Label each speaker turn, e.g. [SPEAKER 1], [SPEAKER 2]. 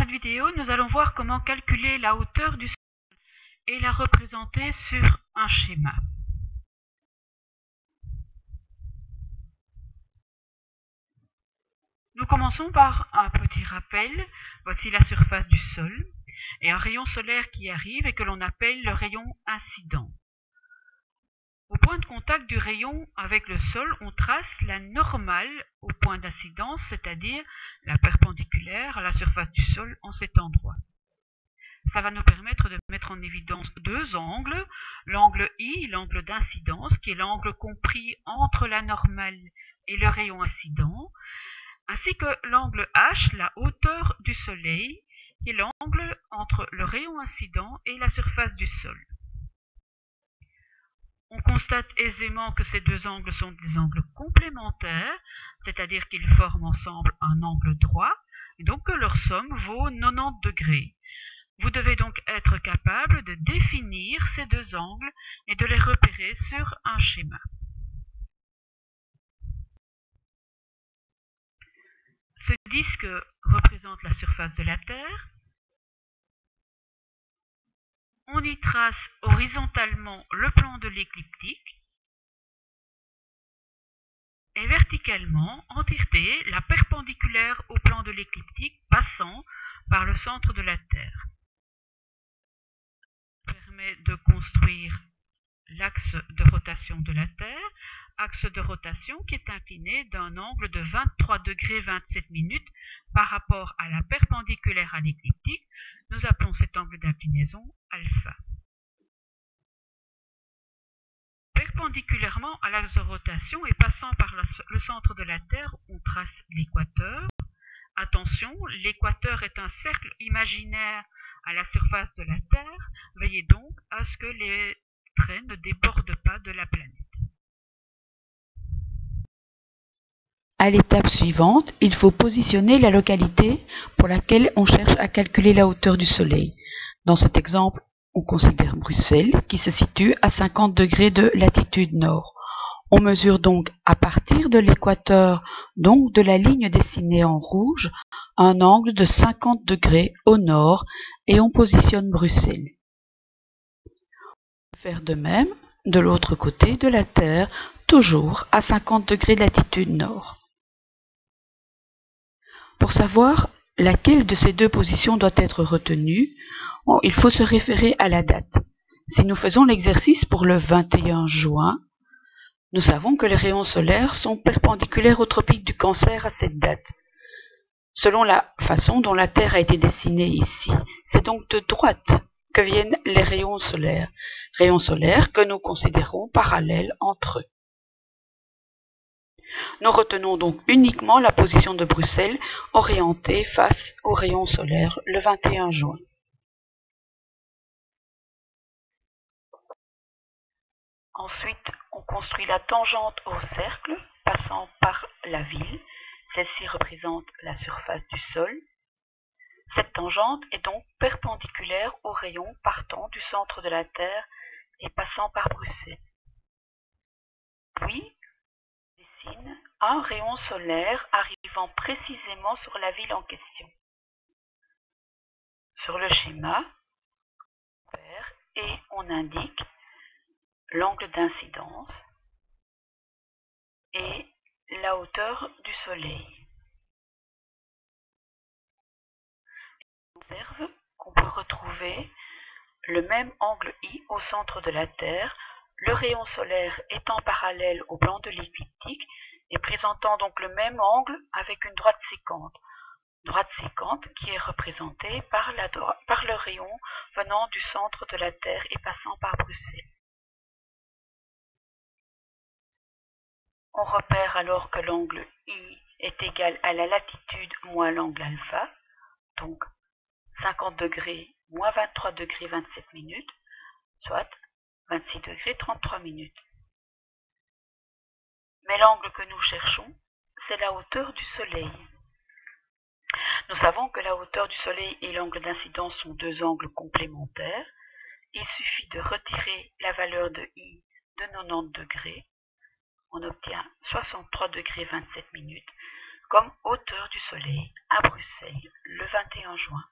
[SPEAKER 1] cette vidéo, nous allons voir comment calculer la hauteur du sol et la représenter sur un schéma. Nous commençons par un petit rappel. Voici la surface du sol et un rayon solaire qui arrive et que l'on appelle le rayon incident. Au point de contact du rayon avec le sol, on trace la normale au point d'incidence, c'est-à-dire la perpendiculaire à la surface du sol en cet endroit. Ça va nous permettre de mettre en évidence deux angles, l'angle I, l'angle d'incidence, qui est l'angle compris entre la normale et le rayon incident, ainsi que l'angle H, la hauteur du soleil, qui est l'angle entre le rayon incident et la surface du sol. On constate aisément que ces deux angles sont des angles complémentaires, c'est-à-dire qu'ils forment ensemble un angle droit, et donc que leur somme vaut 90 degrés. Vous devez donc être capable de définir ces deux angles et de les repérer sur un schéma. Ce disque représente la surface de la Terre. On y trace horizontalement le plan de l'écliptique et verticalement, en tireté, la perpendiculaire au plan de l'écliptique passant par le centre de la Terre. Ça permet de construire l'axe de rotation de la Terre, axe de rotation qui est incliné d'un angle de 23 degrés 27 minutes par rapport à la perpendiculaire à l'écliptique. Nous appelons cet angle d'inclinaison alpha. Perpendiculairement à l'axe de rotation et passant par le centre de la Terre, on trace l'équateur. Attention, l'équateur est un cercle imaginaire à la surface de la Terre. Veillez donc à ce que les traits ne débordent pas de la planète.
[SPEAKER 2] À l'étape suivante, il faut positionner la localité pour laquelle on cherche à calculer la hauteur du Soleil. Dans cet exemple, on considère Bruxelles qui se situe à 50 degrés de latitude nord. On mesure donc à partir de l'équateur, donc de la ligne dessinée en rouge, un angle de 50 degrés au nord et on positionne Bruxelles. On peut faire de même de l'autre côté de la Terre, toujours à 50 degrés de latitude nord. Pour savoir laquelle de ces deux positions doit être retenue, il faut se référer à la date. Si nous faisons l'exercice pour le 21 juin, nous savons que les rayons solaires sont perpendiculaires au tropique du Cancer à cette date. Selon la façon dont la Terre a été dessinée ici, c'est donc de droite que viennent les rayons solaires que nous considérons parallèles entre eux. Nous retenons donc uniquement la position de Bruxelles orientée face aux rayons solaires le 21 juin. Ensuite, on construit la tangente au cercle passant par la ville. Celle-ci représente la surface du sol. Cette tangente est donc perpendiculaire aux rayons partant du centre de la Terre et passant par Bruxelles. Puis, on dessine un rayon solaire arrivant précisément sur la ville en question. Sur le schéma, on indique l'angle d'incidence et la hauteur du soleil. On observe qu'on peut retrouver le même angle I au centre de la Terre, le rayon solaire étant parallèle au plan de l'écliptique et présentant donc le même angle avec une droite sécante qui est représentée par le rayon venant du centre de la Terre et passant par Bruxelles. On repère alors que l'angle I est égal à la latitude moins l'angle alpha, donc 50 degrés moins 23 degrés 27 minutes, soit 26 degrés 33 minutes. Mais l'angle que nous cherchons, c'est la hauteur du Soleil. Nous savons que la hauteur du Soleil et l'angle d'incidence sont deux angles complémentaires. Il suffit de retirer la valeur de I de 90 degrés. On obtient 63 degrés 27 minutes. comme hauteur du soleil à Bruxelles le 21 juin.